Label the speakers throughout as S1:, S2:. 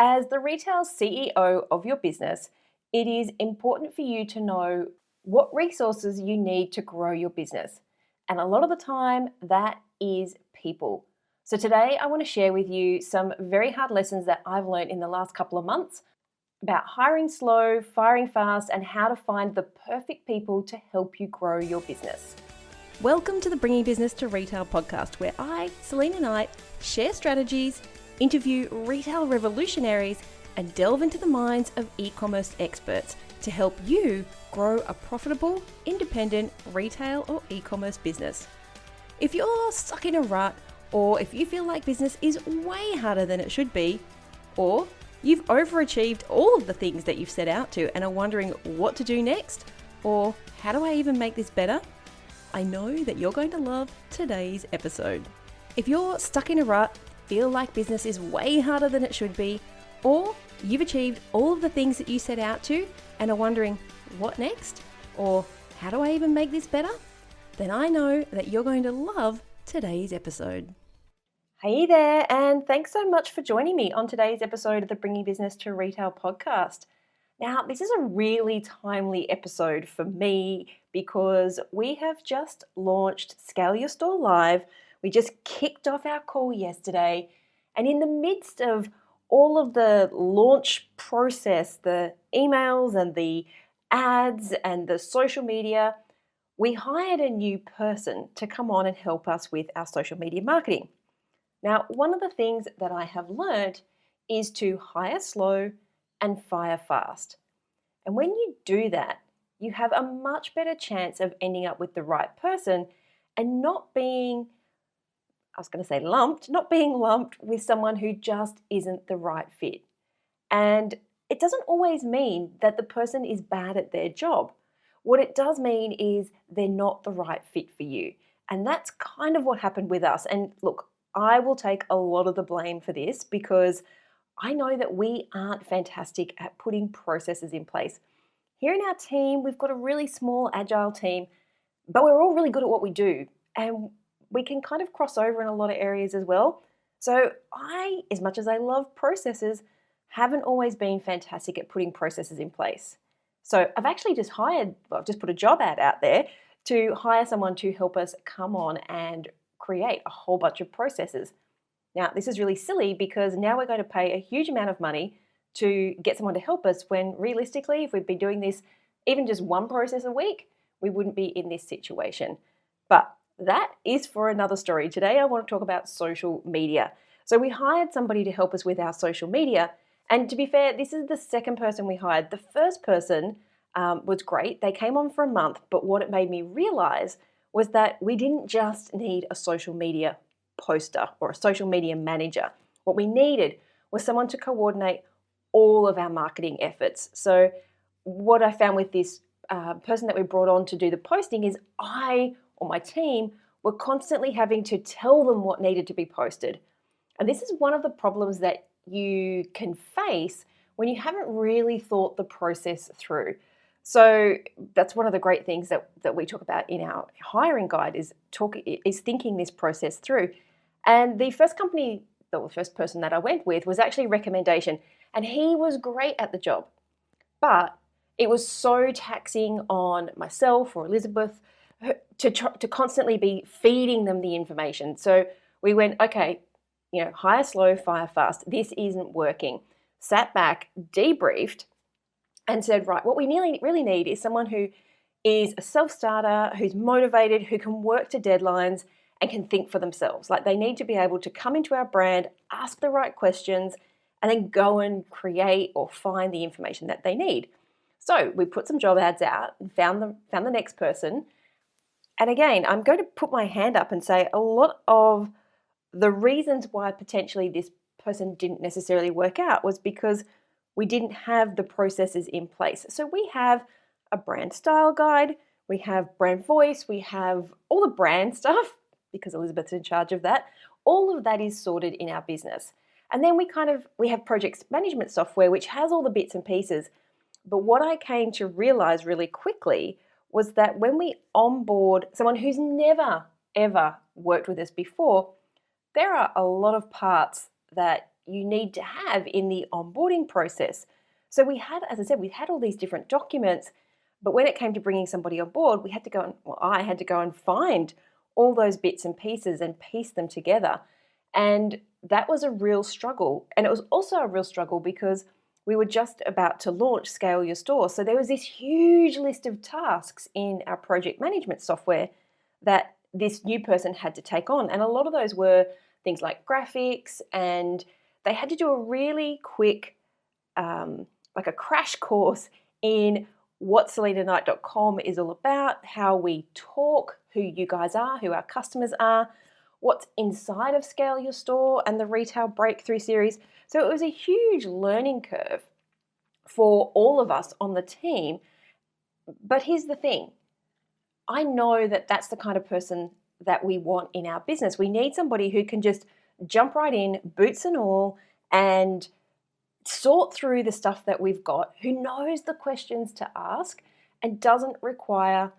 S1: As the retail CEO of your business, it is important for you to know what resources you need to grow your business. And a lot of the time, that is people. So, today I want to share with you some very hard lessons that I've learned in the last couple of months about hiring slow, firing fast, and how to find the perfect people to help you grow your business.
S2: Welcome to the Bringing Business to Retail podcast, where I, Selena Knight, share strategies, interview retail revolutionaries, and delve into the minds of e-commerce experts to help you grow a profitable, independent retail or e-commerce business. If you're stuck in a rut, or if you feel like business is way harder than it should be, or you've overachieved all of the things that you've set out to and are wondering what to do next, or how do I even make this better? I know that you're going to love today's episode. If you're stuck in a rut, feel like business is way harder than it should be, or you've achieved all of the things that you set out to and are wondering what next, or how do I even make this better, then I know that you're going to love today's episode.
S1: Hey there, and thanks so much for joining me on today's episode of the Bringing Business to Retail podcast. Now, this is a really timely episode for me because we have just launched Scale Your Store Live. We just kicked off our call yesterday, and in the midst of all of the launch process, the emails and the ads and the social media, we hired a new person to come on and help us with our social media marketing. Now, one of the things that I have learned is to hire slow and fire fast. And when you do that, you have a much better chance of ending up with the right person and not being lumped with someone who just isn't the right fit. And it doesn't always mean that the person is bad at their job. What it does mean is they're not the right fit for you. And that's kind of what happened with us. And look, I will take a lot of the blame for this because I know that we aren't fantastic at putting processes in place. Here in our team, we've got a really small, agile team, but we're all really good at what we do. And we can kind of cross over in a lot of areas as well. So I, as much as I love processes, haven't always been fantastic at putting processes in place. So I've actually just put a job ad out there to hire someone to help us come on and create a whole bunch of processes. Now, this is really silly because now we're going to pay a huge amount of money to get someone to help us when realistically, if we'd been doing this even just one process a week, we wouldn't be in this situation. But that is for another story. Today, I want to talk about social media. So we hired somebody to help us with our social media. And to be fair, this is the second person we hired. The first person was great. They came on for a month. But what it made me realize was that we didn't just need a social media poster or a social media manager. What we needed was someone to coordinate all of our marketing efforts. So what I found with this person that we brought on to do the posting is I or my team were constantly having to tell them what needed to be posted. And this is one of the problems that you can face when you haven't really thought the process through. So that's one of the great things that we talk about in our hiring guide is thinking this process through. And the first person that I went with was actually a recommendation, and he was great at the job. But it was so taxing on myself or Elizabeth to constantly be feeding them the information. So we went, okay, hire slow, fire fast. This isn't working. Sat back, debriefed, and said, right, what we really need is someone who is a self-starter, who's motivated, who can work to deadlines and can think for themselves. Like they need to be able to come into our brand, ask the right questions, and then go and create or find the information that they need. So we put some job ads out and found the next person. And again, I'm going to put my hand up and say a lot of the reasons why potentially this person didn't necessarily work out was because we didn't have the processes in place. So we have a brand style guide, we have brand voice, we have all the brand stuff because Elizabeth's in charge of that. All of that is sorted in our business. And then we have project management software, which has all the bits and pieces. But what I came to realize really quickly was that when we onboard someone who's never, ever worked with us before, there are a lot of parts that you need to have in the onboarding process. So we had, as I said, we had all these different documents, but when it came to bringing somebody on board, we had to go and, well, I had to go and find all those bits and pieces and piece them together. And that was a real struggle. And it was also a real struggle because we were just about to launch Scale Your Store. So there was this huge list of tasks in our project management software that this new person had to take on. And a lot of those were things like graphics, and they had to do a really quick, like a crash course in what selinaknight.com is all about, how we talk, who you guys are, who our customers are, what's inside of Scale Your Store and the Retail Breakthrough Series. So it was a huge learning curve for all of us on the team. But here's the thing. I know that that's the kind of person that we want in our business. We need somebody who can just jump right in, boots and all, and sort through the stuff that we've got, who knows the questions to ask and doesn't require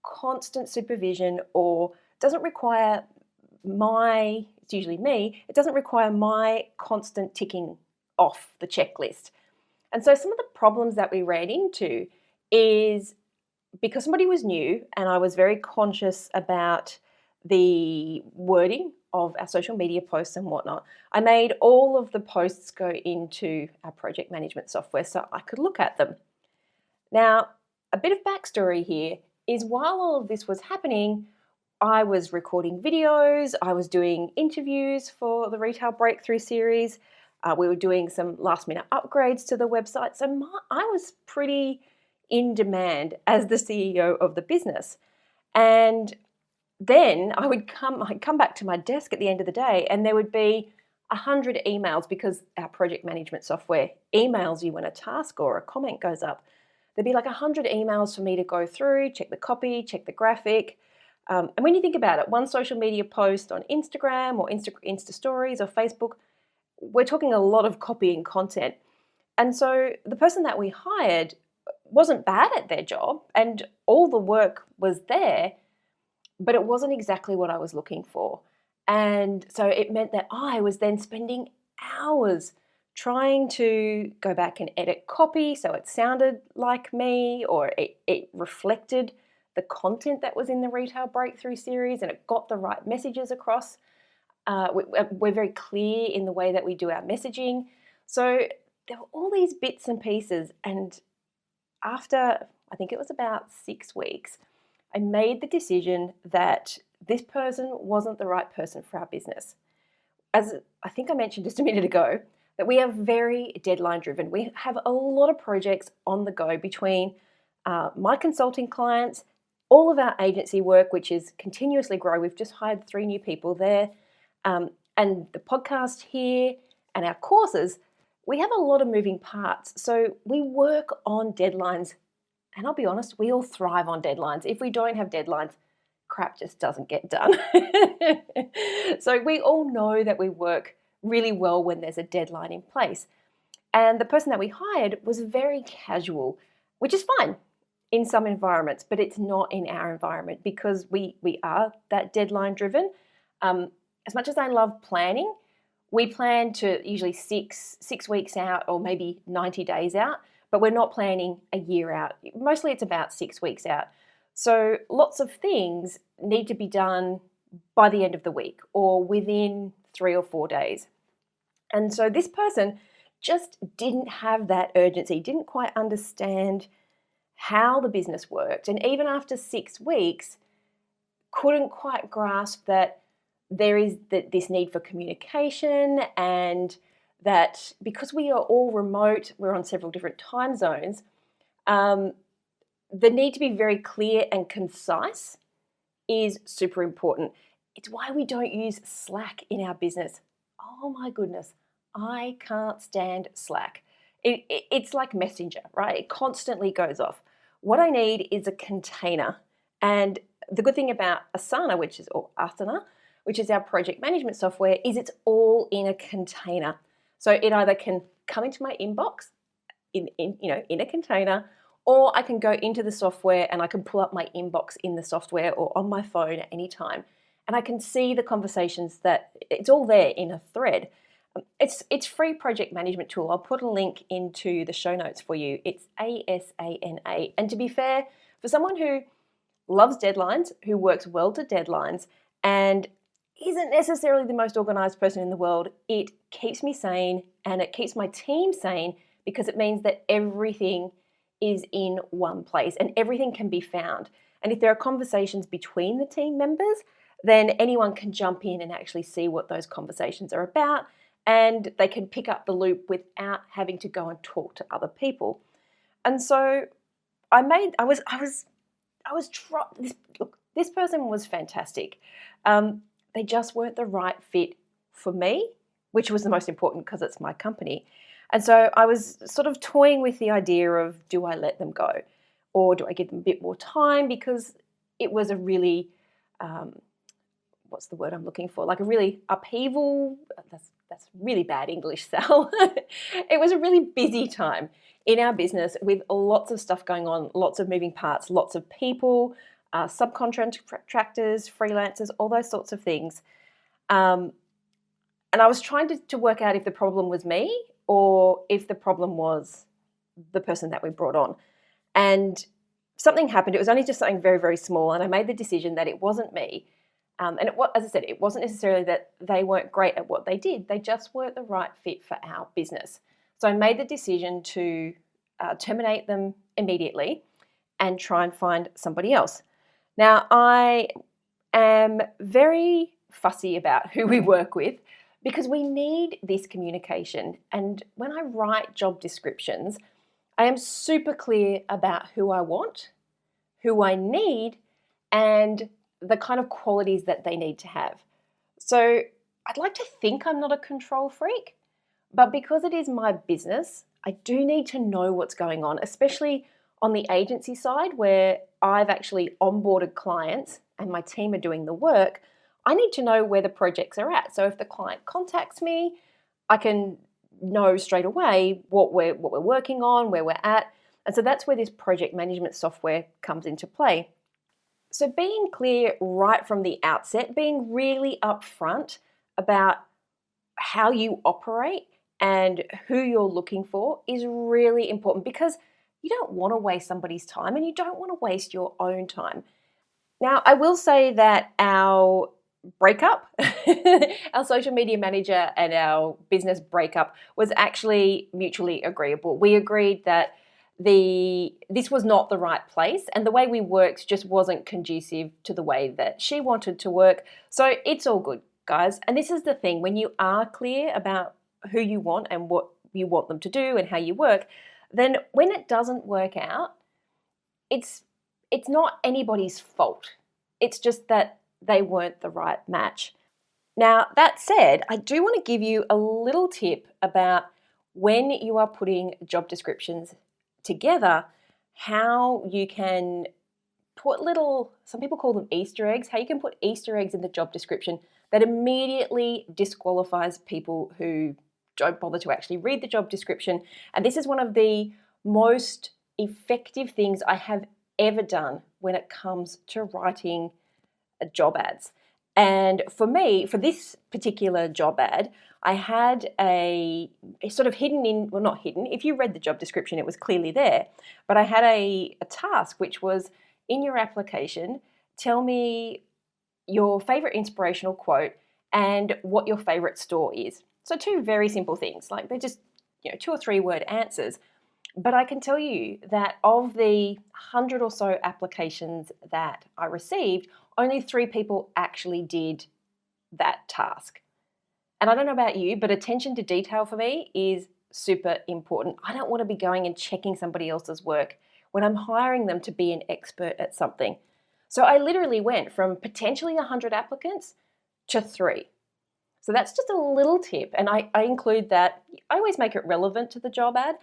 S1: constant supervision, or doesn't require it's usually me, it doesn't require my constant ticking off the checklist. And so some of the problems that we ran into is because somebody was new and I was very conscious about the wording of our social media posts and whatnot, I made all of the posts go into our project management software so I could look at them. Now, a bit of backstory here is while all of this was happening, I was recording videos, I was doing interviews for the Retail Breakthrough Series, we were doing some last minute upgrades to the website, so I was pretty in demand as the CEO of the business. And then I'd come back to my desk at the end of the day and there would be 100 emails, because our project management software emails you when a task or a comment goes up. There'd be like 100 emails for me to go through, check the copy, check the graphic. And when you think about it, one social media post on Instagram or Insta Stories or Facebook, we're talking a lot of copy and content. And so the person that we hired wasn't bad at their job and all the work was there, but it wasn't exactly what I was looking for. And so it meant that I was then spending hours trying to go back and edit copy so it sounded like me, or it reflected the content that was in the Retail Breakthrough Series and it got the right messages across. We're very clear in the way that we do our messaging. So there were all these bits and pieces, and after, I think it was about 6 weeks, I made the decision that this person wasn't the right person for our business. As I think I mentioned just a minute ago, that we are very deadline driven. We have a lot of projects on the go between my consulting clients, all of our agency work, which is continuously growing. We've just hired 3 new people there, and the podcast here and our courses. We have a lot of moving parts. So we work on deadlines. And I'll be honest, we all thrive on deadlines. If we don't have deadlines, crap just doesn't get done. So we all know that we work really well when there's a deadline in place. And the person that we hired was very casual, which is fine in some environments, but it's not in our environment because we are that deadline driven. As much as I love planning, we plan to usually six weeks out or maybe 90 days out, but we're not planning a year out. Mostly it's about 6 weeks out. So lots of things need to be done by the end of the week or within 3 or 4 days. And so this person just didn't have that urgency, didn't quite understand how the business worked. And even after 6 weeks, couldn't quite grasp that there is this need for communication, and that because we are all remote, we're on several different time zones, the need to be very clear and concise is super important. It's why we don't use Slack in our business. Oh my goodness, I can't stand Slack. It's like Messenger, right? It constantly goes off. What I need is a container. And the good thing about Asana, which is our project management software, is it's all in a container. So it either can come into my inbox in a container, or I can go into the software and I can pull up my inbox in the software or on my phone at any time. And I can see the conversations that it's all there in a thread. It's free project management tool. I'll put a link into the show notes for you. It's Asana. And to be fair, for someone who loves deadlines, who works well to deadlines, and isn't necessarily the most organized person in the world, it keeps me sane and it keeps my team sane because it means that everything is in one place and everything can be found. And if there are conversations between the team members, then anyone can jump in and actually see what those conversations are about, and they can pick up the loop without having to go and talk to other people. And so this person was fantastic. They just weren't the right fit for me, which was the most important because it's my company. And so I was sort of toying with the idea of, do I let them go or do I give them a bit more time? Because it was a really, what's the word I'm looking for? Like a really upheaval. That's really bad English, Sal. It was a really busy time in our business with lots of stuff going on, lots of moving parts, lots of people, subcontractors, freelancers, all those sorts of things. And I was trying to work out if the problem was me or if the problem was the person that we brought on. And something happened. It was only just something very, very small. And I made the decision that it wasn't me. As I said, it wasn't necessarily that they weren't great at what they did. They just weren't the right fit for our business. So I made the decision to terminate them immediately and try and find somebody else. Now, I am very fussy about who we work with because we need this communication. And when I write job descriptions, I am super clear about who I want, who I need, and the kind of qualities that they need to have. So I'd like to think I'm not a control freak, but because it is my business, I do need to know what's going on, especially on the agency side where I've actually onboarded clients and my team are doing the work. I need to know where the projects are at. So if the client contacts me, I can know straight away what we're working on, where we're at. And so that's where this project management software comes into play. So being clear right from the outset, being really upfront about how you operate and who you're looking for is really important because you don't want to waste somebody's time and you don't want to waste your own time. Now, I will say that our breakup, our social media manager and our business breakup was actually mutually agreeable. We agreed that this was not the right place and the way we worked just wasn't conducive to the way that she wanted to work. So it's all good, guys. And this is the thing, when you are clear about who you want and what you want them to do and how you work, then when it doesn't work out, it's not anybody's fault. It's just that they weren't the right match. Now, that said, I do want to give you a little tip about when you are putting job descriptions together, how you can put some people call them Easter eggs, how you can put Easter eggs in the job description that immediately disqualifies people who don't bother to actually read the job description. And this is one of the most effective things I have ever done when it comes to writing job ads. And for me, for this particular job ad, I had a sort of hidden in, well, not hidden, if you read the job description, it was clearly there, but I had a task which was, in your application, tell me your favorite inspirational quote and what your favorite store is. So two very simple things, like they're just 2 or 3 word answers. But I can tell you that of the 100 or so applications that I received, only 3 people actually did that task. And I don't know about you, but attention to detail for me is super important. I don't want to be going and checking somebody else's work when I'm hiring them to be an expert at something. So I literally went from potentially 100 applicants to 3. So that's just a little tip. And I include that. I always make it relevant to the job ad.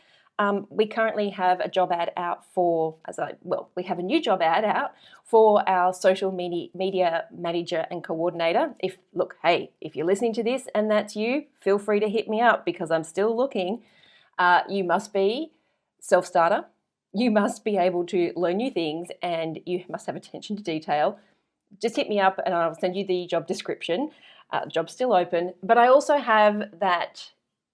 S1: We currently have a job ad out we have a new job ad out for our social media manager and coordinator. If you're listening to this and that's you, feel free to hit me up because I'm still looking. You must be self-starter. You must be able to learn new things and you must have attention to detail. Just hit me up and I'll send you the job description. Job's still open. But I also have that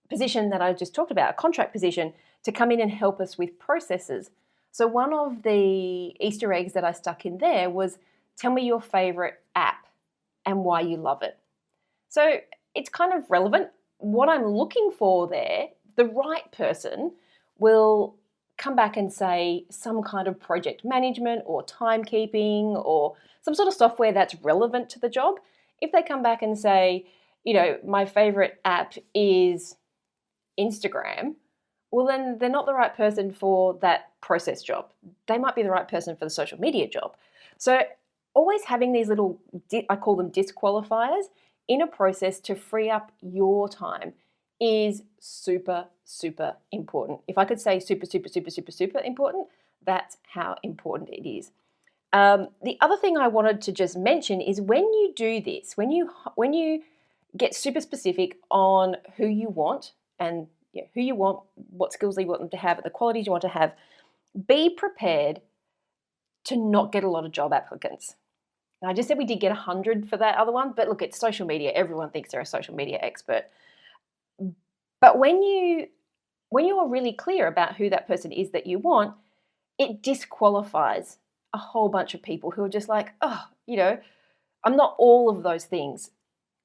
S1: position that I just talked about, a contract position, to come in and help us with processes. So one of the Easter eggs that I stuck in there was, tell me your favorite app and why you love it. So it's kind of relevant. What I'm looking for there, the right person will come back and say some kind of project management or timekeeping or some sort of software that's relevant to the job. If they come back and say, my favorite app is Instagram, well, then they're not the right person for that process job. They might be the right person for the social media job. So always having these little, I call them disqualifiers, in a process to free up your time is super, super important. If I could say super, super, super, super, super important, that's how important it is. The other thing I wanted to just mention is when you do this, when you get super specific on who you want and who you want, what skills you want them to have, the qualities you want to have, be prepared to not get a lot of job applicants. Now, I just said we did get 100 for that other one, but look, it's social media. Everyone thinks they're a social media expert. But when you are really clear about who that person is that you want, it disqualifies a whole bunch of people who are just like, I'm not all of those things.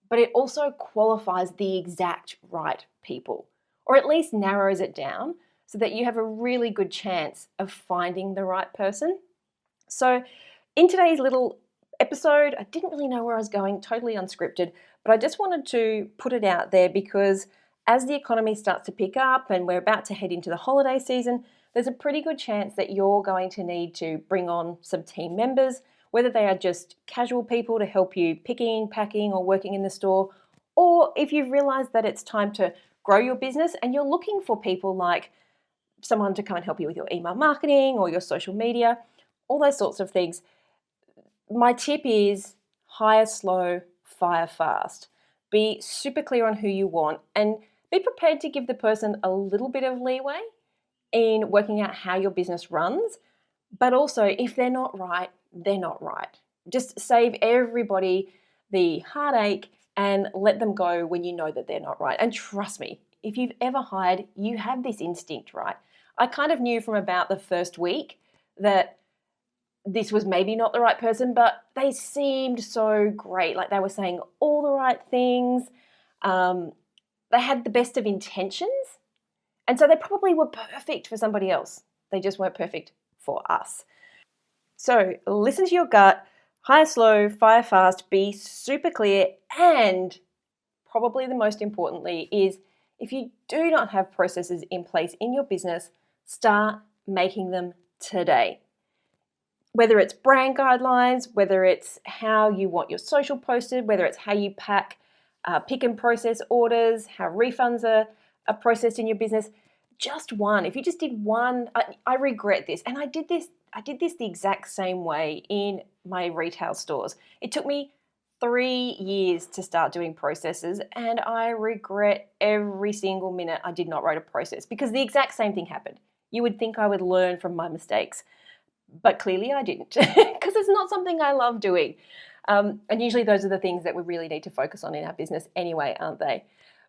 S1: But it also qualifies the exact right people, or at least narrows it down so that you have a really good chance of finding the right person. So in today's little episode, I didn't really know where I was going, totally unscripted, but I just wanted to put it out there because as the economy starts to pick up and we're about to head into the holiday season, there's a pretty good chance that you're going to need to bring on some team members, whether they are just casual people to help you picking, packing, or working in the store, or if you've realized that it's time to grow your business and you're looking for people like someone to come and help you with your email marketing or your social media, all those sorts of things. My tip is hire slow, fire fast. Be super clear on who you want and be prepared to give the person a little bit of leeway in working out how your business runs. But also, if they're not right, they're not right. Just save everybody the heartache and let them go when you know that they're not right. And trust me, if you've ever hired, you have this instinct, right? I kind of knew from about the first week that this was maybe not the right person, but they seemed so great. Like they were saying all the right things. They had the best of intentions. And so they probably were perfect for somebody else. They just weren't perfect for us. So listen to your gut, hire slow, fire fast, be super clear, and probably the most importantly is if you do not have processes in place in your business, start making them today. Whether it's brand guidelines, whether it's how you want your social posted, whether it's how you pack, pick and process orders, how refunds are processed in your business, just one. If you just did one, I regret this. And I did this the exact same way in my retail stores. It took me 3 years to start doing processes, and I regret every single minute I did not write a process because the exact same thing happened. You would think I would learn from my mistakes, but clearly I didn't because it's not something I love doing. And usually those are the things that we really need to focus on in our business anyway, aren't they?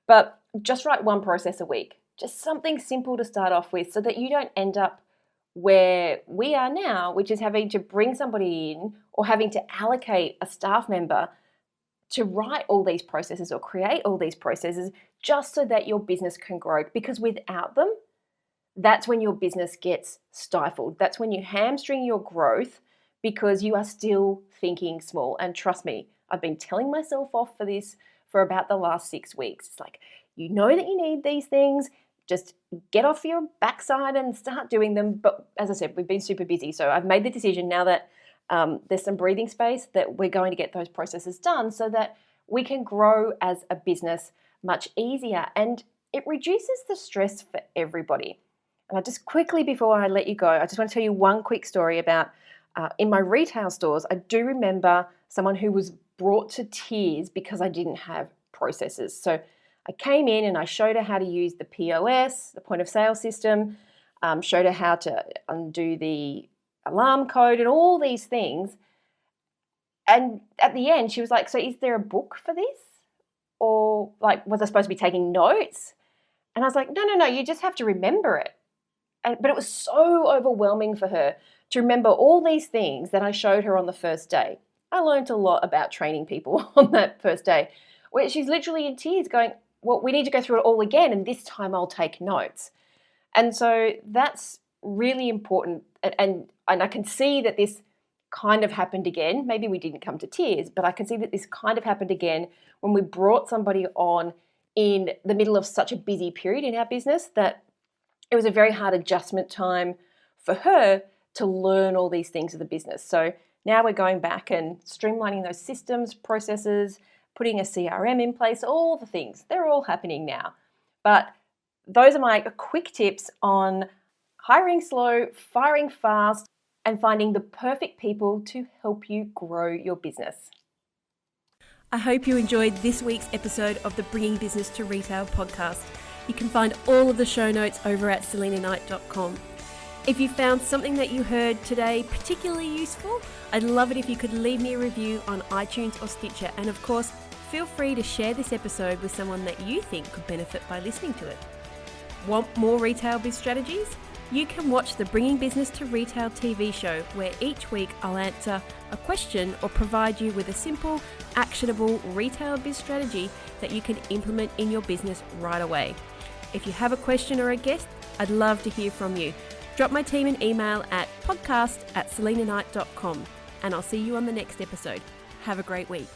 S1: But just write one process a week, just something simple to start off with so that you don't end up where we are now, which is having to bring somebody in or having to allocate a staff member to write all these processes or create all these processes just so that your business can grow. Because without them, that's when your business gets stifled. That's when you hamstring your growth because you are still thinking small. And trust me, I've been telling myself off for this for about the last 6 weeks. It's like, you know that you need these things, just get off your backside and start doing them. But as I said, we've been super busy. So I've made the decision now that there's some breathing space that we're going to get those processes done so that we can grow as a business much easier. And it reduces the stress for everybody. And I just quickly, before I let you go, I just want to tell you one quick story about in my retail stores. I do remember someone who was brought to tears because I didn't have processes. So I came in and I showed her how to use the POS, the point of sale system, showed her how to undo the alarm code and all these things. And at the end, she was like, so is there a book for this? Or like, was I supposed to be taking notes? And I was like, no, you just have to remember it. But it was so overwhelming for her to remember all these things that I showed her on the first day. I learned a lot about training people on that first day, where she's literally in tears going, well, we need to go through it all again, and this time I'll take notes. And so that's really important. And I can see that this kind of happened again. Maybe we didn't come to tears, but I can see that this kind of happened again when we brought somebody on in the middle of such a busy period in our business that it was a very hard adjustment time for her to learn all these things of the business. So now we're going back and streamlining those systems, processes, putting a CRM in place, all the things. They're all happening now. But those are my quick tips on hiring slow, firing fast, and finding the perfect people to help you grow your business.
S2: I hope you enjoyed this week's episode of the Bringing Business to Retail podcast. You can find all of the show notes over at selinaknight.com. If you found something that you heard today particularly useful, I'd love it if you could leave me a review on iTunes or Stitcher. And of course, feel free to share this episode with someone that you think could benefit by listening to it. Want more retail biz strategies? You can watch the Bringing Business to Retail TV show, where each week I'll answer a question or provide you with a simple, actionable retail biz strategy that you can implement in your business right away. If you have a question or a guest, I'd love to hear from you. Drop my team an email at podcast@selinaknight.com, and I'll see you on the next episode. Have a great week.